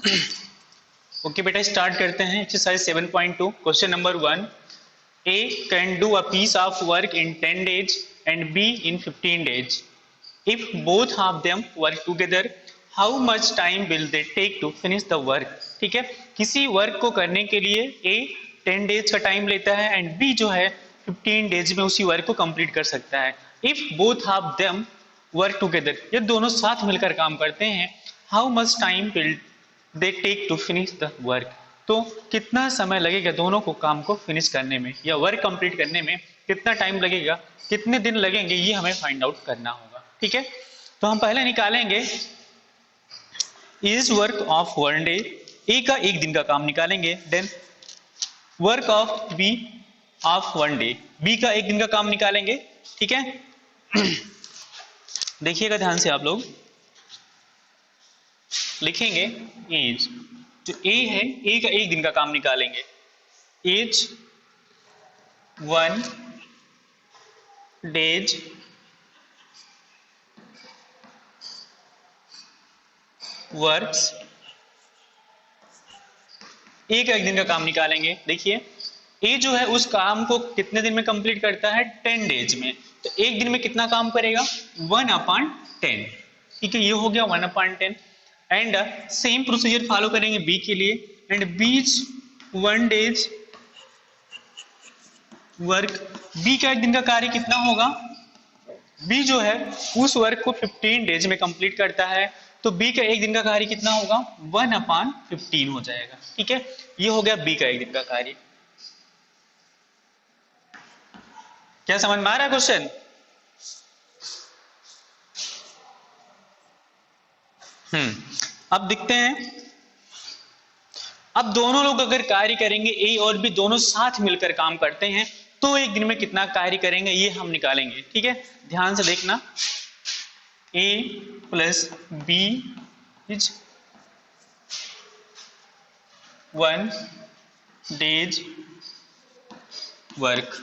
Okay बेटा, start करते हैं exercise 7.2 question number 1। A can do a piece of work in 10 days and B in 15 days. If both of them work together, how much time will they take to finish the work? ठीक है, किसी work को करने के लिए A 10 days का time लेता है एंड B जो है 15 डेज में उसी वर्क को कंप्लीट कर सकता है। If both of them work together, ये दोनों साथ मिलकर काम करते हैं, how much time will they take to finish the work? तो कितना समय लगेगा दोनों को काम को फिनिश करने में या वर्क कंप्लीट करने में, कितना टाइम लगेगा, कितने दिन लगेंगे, ये हमें फाइंड आउट करना होगा। ठीक है, तो हम पहले निकालेंगे is work of one day, A का एक दिन का काम निकालेंगे। Then work of B of one day, B का एक दिन का काम निकालेंगे। ठीक है, देखिएगा ध्यान से आप लोग, लिखेंगे एज, जो ए है ए का एक दिन का काम निकालेंगे। एज 1 डेज वर्क्स, ए का एक दिन का काम निकालेंगे। देखिए ए जो है उस काम को कितने दिन में कंप्लीट करता है, 10 डेज में। तो एक दिन में कितना काम करेगा, 1/10। ठीक है, ये हो गया 1/10। एंड सेम प्रोसीजर फॉलो करेंगे बी के लिए। And B's 1 days work, B का एक दिन का कार्य कितना होगा, बी जो है उस वर्क को 15 डेज में कंप्लीट करता है, तो बी का एक दिन का कार्य कितना होगा, 1/15 हो जाएगा। ठीक है, ये हो गया बी का एक दिन का कार्य। क्या समझ में आ रहा है क्वेश्चन? अब दिखते हैं, अब दोनों लोग अगर कार्य करेंगे, ए और बी दोनों साथ मिलकर काम करते हैं, तो एक दिन में कितना कार्य करेंगे ये हम निकालेंगे। ठीक है, ध्यान से देखना, A plus B is 1 days work.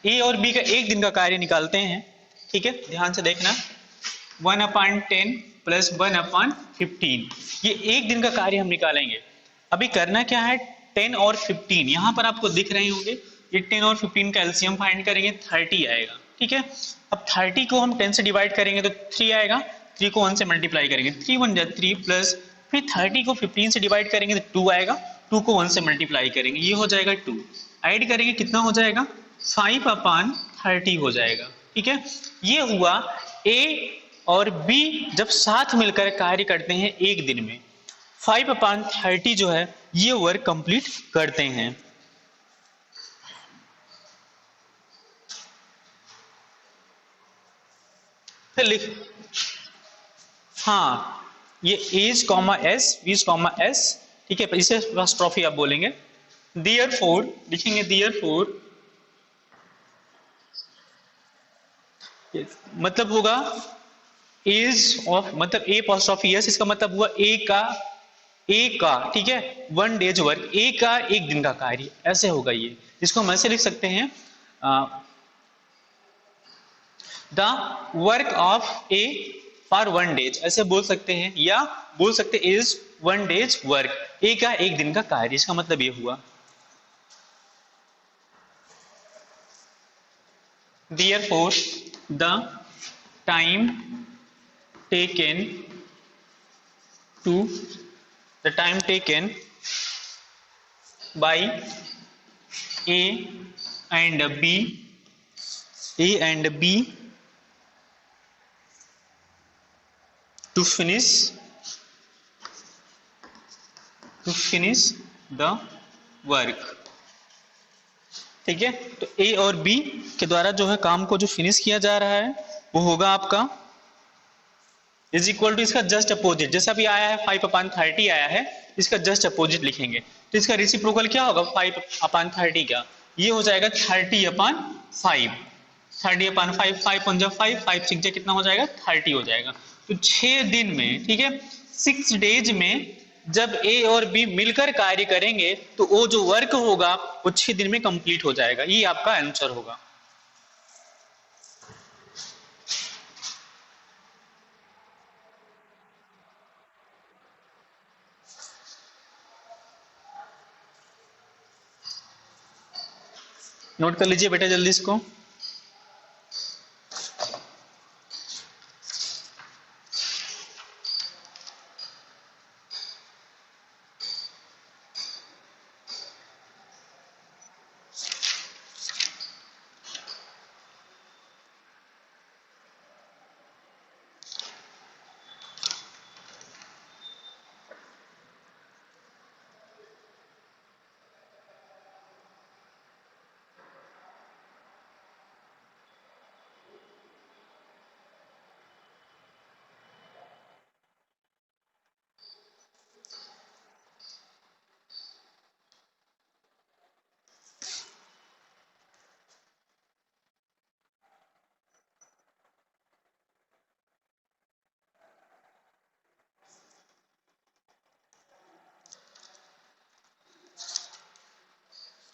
A और बी का एक दिन का कार्य निकालते हैं। ठीक है, ध्यान से देखना, 1/10 प्लस 1/15, ये एक दिन का कार्य हम निकालेंगे। अभी करना क्या है, 10 और 15 यहां पर आपको दिख रहे होंगे, ये 10 और 15 का एलसीएम फाइंड करेंगे, 30 आएगा। ठीक है, अब 30 को हम 10 से डिवाइड करेंगे तो 3 आएगा, 3 को 1 से मल्टीप्लाई करेंगे, 3 1 जा 3 प्लस, फिर 30 को 15 से डिवाइड करेंगे तो 2 आएगा, 2 को 1 से मल्टीप्लाई करेंगे, ये हो जाएगा 2। ऐड करेंगे कितना हो जाएगा, 5/30 हो जाएगा। ठीक है, ये हुआ ए और बी जब साथ मिलकर कार्य करते हैं एक दिन में, 5/30 जो है ये वर्क कंप्लीट करते हैं। फिर लिख, हाँ, ये एज कॉमा एस, बीज कॉमा एस। ठीक है, इसे ट्रॉफी आप बोलेंगे। देयरफॉर लिखेंगे, देयरफॉर मतलब होगा एज ऑफ, मतलब ए अपॉस्ट्रोफी एस, इसका मतलब हुआ ए का, ठीक है, 1 डेज वर्क, ए का एक दिन का कार्य, ऐसे होगा ये। इसको हम ऐसे लिख सकते हैं, the work of A for 1 days, ऐसे बोल सकते हैं, या बोल सकते इज 1 डेज वर्क, ए का एक दिन का कार्य, इसका मतलब ये हुआ। Therefore, the time taken by A and B to finish the work। ठीक है, तो ए और बी के द्वारा जो है काम को जो फिनिश किया जा रहा है वो होगा आपका इज इक्वल टू, इसका जस्ट अपोजिट, जैसा भी आया है 5/30 आया है, इसका जस्ट अपोजिट लिखेंगे, तो इसका रेसिप्रोकल क्या होगा 5/30 का, ये हो जाएगा 30/5, 30/5, 5 पंजा 5, 5 6 कितना हो जाएगा, 30 हो जाएगा। तो 6 दिन में, ठीक है, 6 डेज में जब ए और बी मिलकर कार्य करेंगे तो वो जो वर्क होगा वो 6 दिन में कंप्लीट हो जाएगा, ये आपका आंसर होगा। नोट कर लीजिए बेटा जल्दी इसको।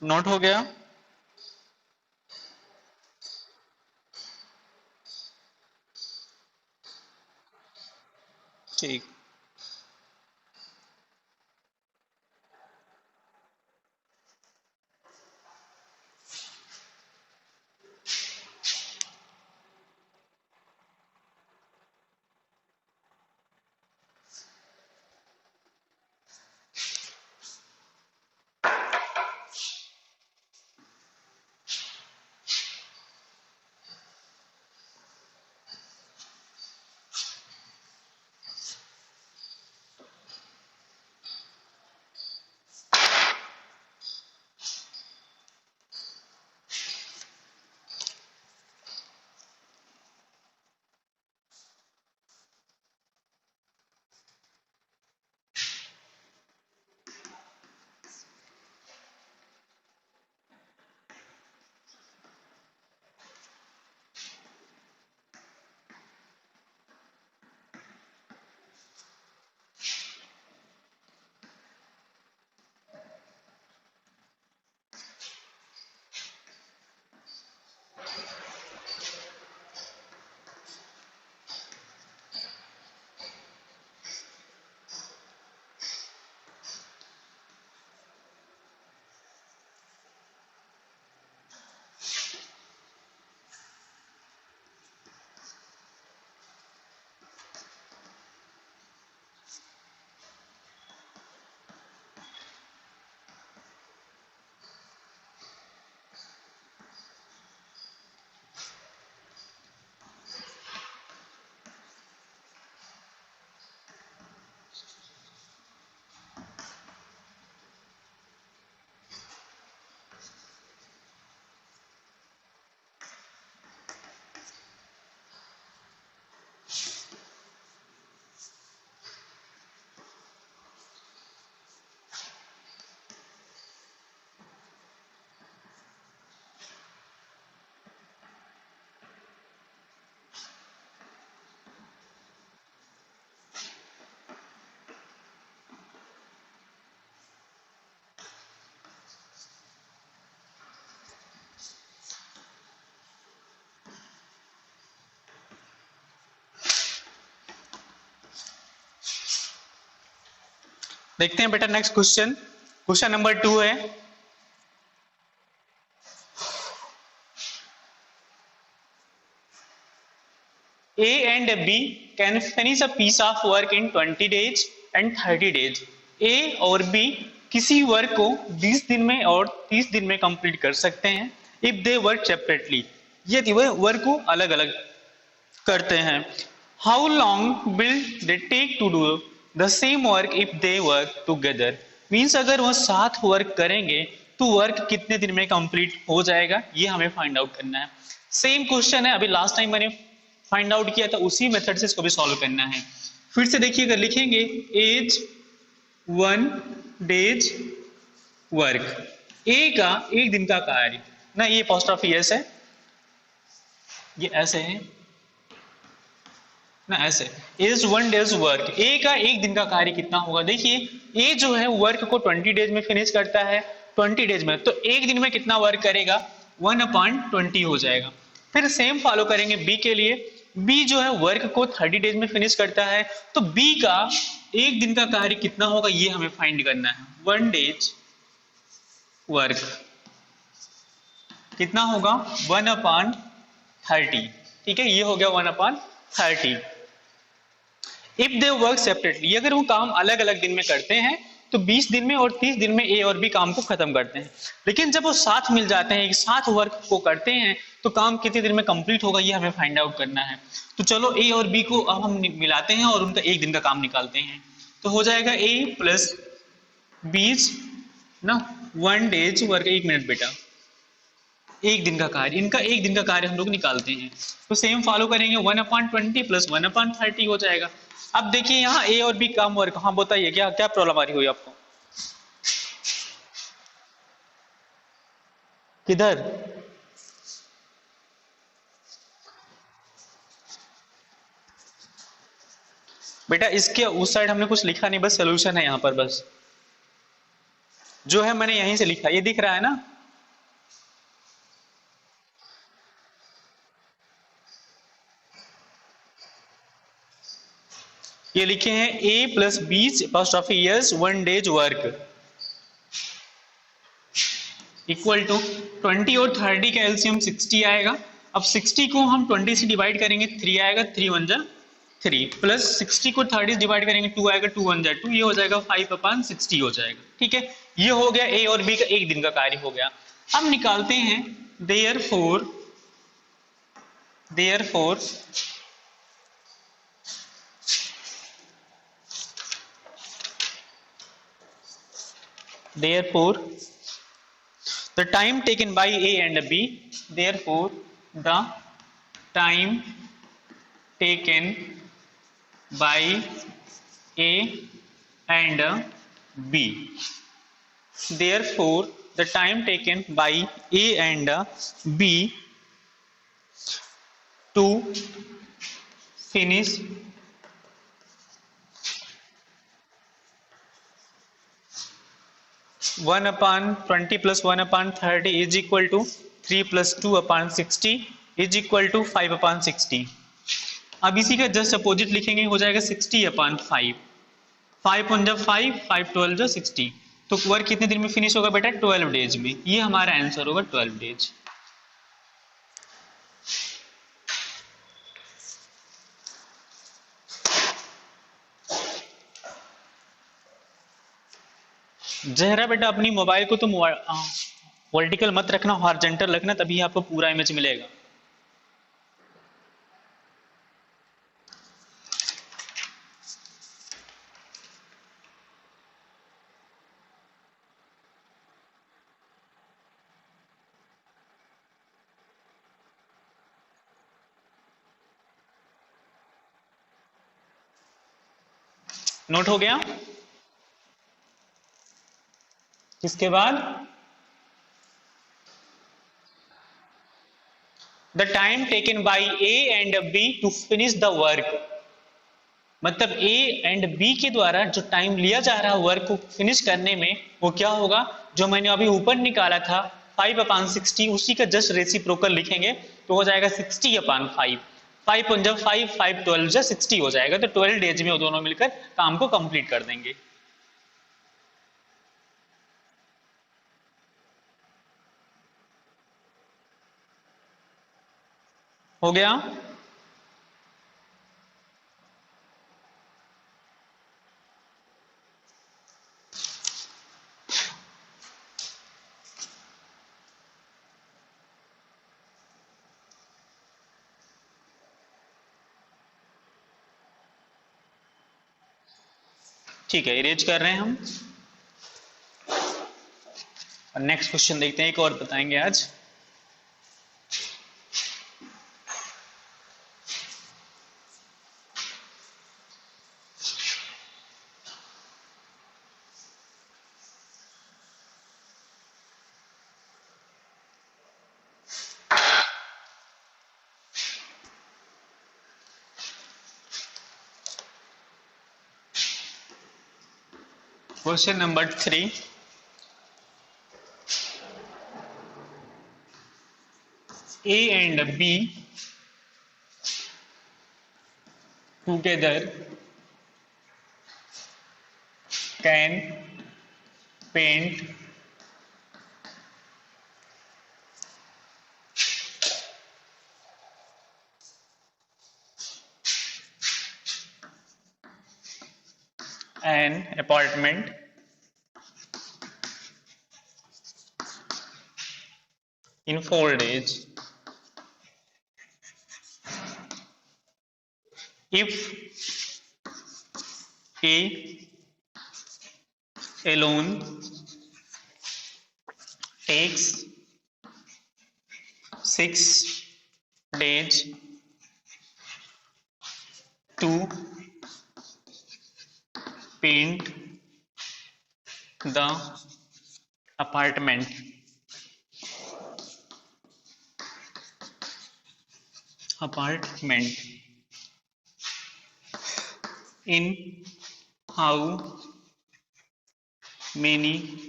नोट हो गया? ठीक। देखते हैं बेटा नेक्स्ट क्वेश्चन। क्वेश्चन नंबर 2 है, A and B can finish a piece of work in 20 days and 30 days. A और B किसी वर्क को 20 दिन में और 30 दिन में कंप्लीट कर सकते हैं if they work separately, यदि वह वर्क को अलग अलग करते हैं। How long will they take to do the same work if they work together? Means अगर वो साथ वर्क करेंगे तो वर्क कितने दिन में कंप्लीट हो जाएगा, ये हमें फाइंड आउट करना है। सेम क्वेश्चन है, अभी लास्ट टाइम मैंने फाइंड आउट किया था, उसी मेथड से इसको भी सॉल्व करना है। फिर से देखिए, अगर लिखेंगे एज 1 डेज वर्क, ए का एक दिन का कार्य ना, ये अपोस्ट्रोफी एस है, ये ऐसे है ना, ऐसे इज 1 डेज वर्क, ए का एक दिन का कार्य कितना होगा। देखिए ए जो है वर्क को 20 डेज में फिनिश करता है, 20 डेज में, तो एक दिन में कितना वर्क करेगा, 1/20 हो जाएगा। फिर सेम फॉलो करेंगे बी के लिए, बी जो है वर्क को 30 डेज में फिनिश करता है, तो बी का एक दिन का कार्य कितना होगा ये हमें फाइंड करना है, 1 डेज वर्क। कितना होगा 1/30। ठीक है, ये हो गया 1/30। इफ दे वर्क सेपरेटली, अगर वो काम अलग अलग दिन में करते हैं तो 20 दिन में और 30 दिन में ए और बी काम को खत्म करते हैं। लेकिन जब वो साथ मिल जाते हैं, एक साथ वर्क को करते हैं, तो काम कितने दिन में कंप्लीट होगा ये हमें फाइंड आउट करना है। तो चलो ए और बी को अब हम मिलाते हैं और उनका एक दिन का काम निकालते हैं। तो हो जाएगा ए प्लस 20 ना 1 डेज वर्क। 1 मिनट बेटा, एक दिन का कार्य, इनका एक दिन का कार्य हम लोग निकालते हैं। तो सेम फॉलो करेंगे, 1/20 प्लस 1/30 हो जाएगा। अब देखिए यहाँ ए और बी काम वर्क, हाँ बताइए क्या क्या प्रॉब्लम आ रही हुई आपको? किधर? बेटा इसके उस साइड हमने कुछ लिखा नहीं, बस सोल्यूशन है यहाँ पर, बस जो है मैंने यहीं से लिखा, ये दिख रहा है ना। ये लिखे हैं A plus 20 apostrophe years 1 days work equal to 20 और 30 का एलसीएम 60 आएगा। अब 60 को हम 20 से डिवाइड करेंगे, 3 आएगा, 3 1 जा 3 प्लस 60 को 30 से डिवाइड करेंगे, 2 आएगा, 2 1 जा 2, ये हो जाएगा 5/60 हो जाएगा। ठीक है, ये हो गया ए और बी का एक दिन का कार्य हो गया। अब निकालते हैं therefore the time taken by A and B, therefore the time taken by A and B, therefore the time taken by A and B to finish 1/20 plus 1/30 is equal to 3 plus 2/60 is equal to 5/60। अब इसी का just opposite लिखेंगे, हो जाएगा 60/5। 5 1 जब 5, 5 12 जो 60। तो work कितने दिन में फिनिश होगा बेटा? 12 डेज में। ये हमारा आंसर होगा 12 डेज। जहरा बेटा अपनी मोबाइल को तुम वर्टिकल मत रखना, हॉरिजॉन्टल रखना, तभी आपको पूरा इमेज मिलेगा। नोट हो गया? इसके बाद the time taken by A and B to finish the work, मतलब ए एंड बी के द्वारा जो टाइम लिया जा रहा है वर्क को फिनिश करने में, वो क्या होगा? जो मैंने अभी ऊपर निकाला था 5/60, उसी का जस्ट रेसिप्रोकल लिखेंगे तो हो जाएगा 60/5। 5 1 जब 5, 5 12 जब 60 हो जाएगा। तो 12 डेज में वो दोनों मिलकर काम को कंप्लीट कर देंगे। हो गया? ठीक है, इरेज कर रहे हैं हम और नेक्स्ट क्वेश्चन देखते हैं। एक और बताएंगे आज। Question number 3, A and B together can paint an apartment in 4 days if A alone takes 6 days to paint the apartment. In how many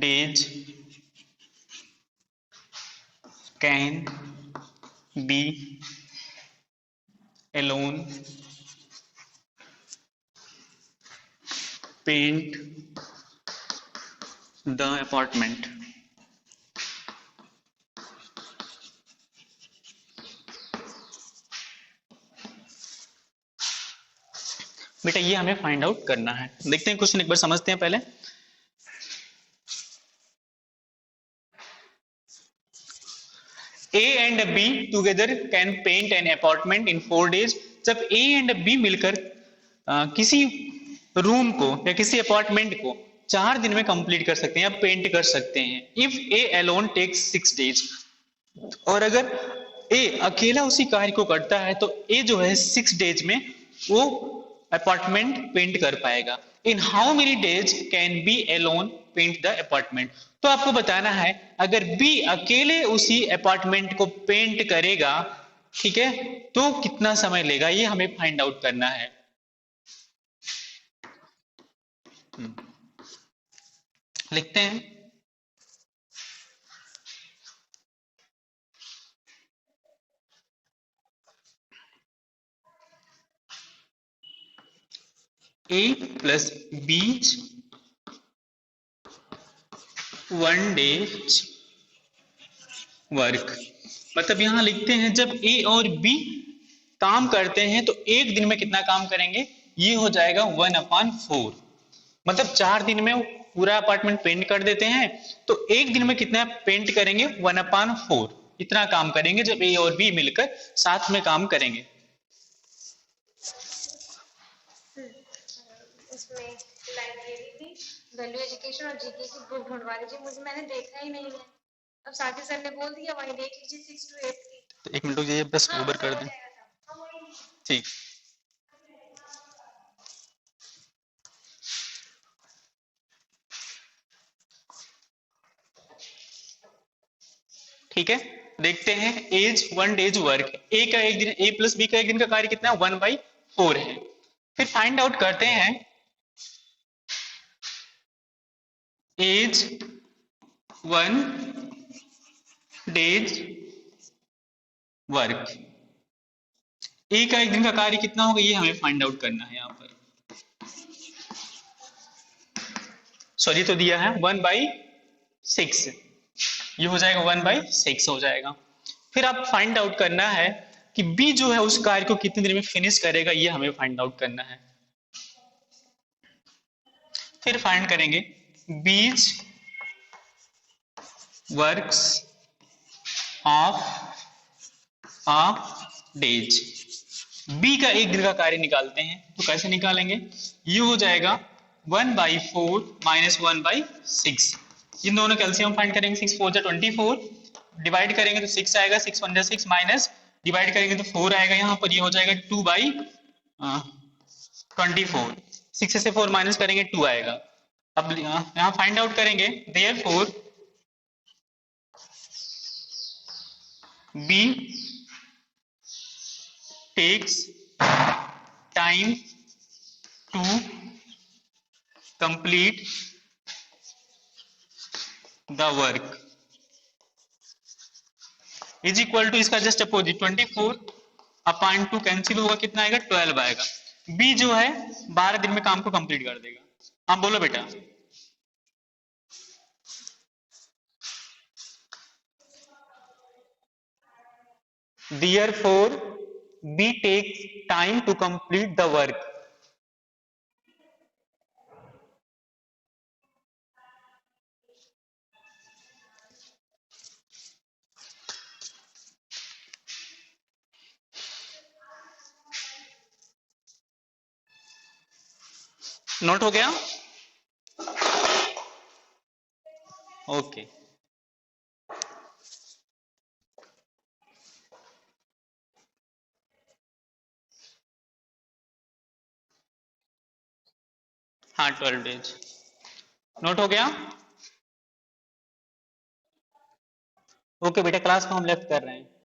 days can be alone paint the apartment? बेटा ये हमें find out करना है। देखते हैं question एक बार समझते हैं पहले। A and B together can paint an apartment in 4 days। जब A and B मिलकर किसी रूम को या किसी अपार्टमेंट को 4 दिन में कंप्लीट कर सकते हैं या पेंट कर सकते हैं। If A alone takes 6 days, और अगर A अकेला उसी कार्य को करता है तो A जो है 6 डेज में वो अपार्टमेंट पेंट कर पाएगा। In how many days can B alone paint the apartment? तो आपको बताना है अगर बी अकेले उसी अपार्टमेंट को पेंट करेगा, ठीक है, तो कितना समय लेगा, ये हमें फाइंड आउट करना है। लिखते हैं A plus B 1 days work. मतलब यहां लिखते हैं जब A और B काम करते हैं तो एक दिन में कितना काम करेंगे, ये हो जाएगा 1/4। मतलब 4 दिन में पूरा अपार्टमेंट पेंट कर देते हैं तो एक दिन में कितना पेंट करेंगे, 1/4। इतना काम करेंगे जब A और B मिलकर साथ में काम करेंगे। उसमें लाइब्रेरी थी, वैल्यू एजुकेशन और जीके की बुक ढूंढवा लीजिए, मुझे मैंने देखा ही नहीं है। अब साथी सर ने बोल दिया वहीं देख लीजिए 6 to 8 की। तो 1 मिनट ये बस ओवर कर दें। ठीक, ठीक है। देखते हैं एज 1 डेज वर्क। ए का एक दिन, ए प्लस बी का एक दिन का कार्य कितना है, 1/4 है। फिर फाइंड आउट करते हैं एज 1 डेज वर्क। ए का एक दिन का कार्य कितना होगा, ये हमें फाइंड आउट करना है। यहां पर सॉरी तो दिया है 1/6, ये हो जाएगा 1/6 हो जाएगा। फिर आप फाइंड आउट करना है कि बी जो है उस कार्य को कितने दिन में फिनिश करेगा, ये हमें फाइंड आउट करना है। फिर फाइंड करेंगे B's works of a days. B का एक दिन का कार्य निकालते हैं तो कैसे निकालेंगे, ये हो जाएगा 1/4 माइनस 1/6। इन दोनों का एलसीएम फाइंड करेंगे, 6 4 जा 24, डिवाइड करेंगे तो 6 आएगा, 6 1 जा 6 माइनस डिवाइड करेंगे तो 4 आएगा। यहाँ पर ये हो जाएगा 2/24, 6 से 4 माइनस करेंगे 2 आएगा। अब यहाँ फाइंड आउट करेंगे therefore B takes time to complete the work is equal to, इसका जस्ट अपोजिट 24/2 कैंसिल होगा, कितना आएगा 12 आएगा। बी जो है 12 दिन में काम को कंप्लीट कर देगा। हाँ बोलो बेटा। Therefore B takes time to complete the work। Note हो गया? ओके। हाँ 12 डेज नोट हो गया? ओके बेटा, क्लास को हम लेफ्ट कर रहे हैं।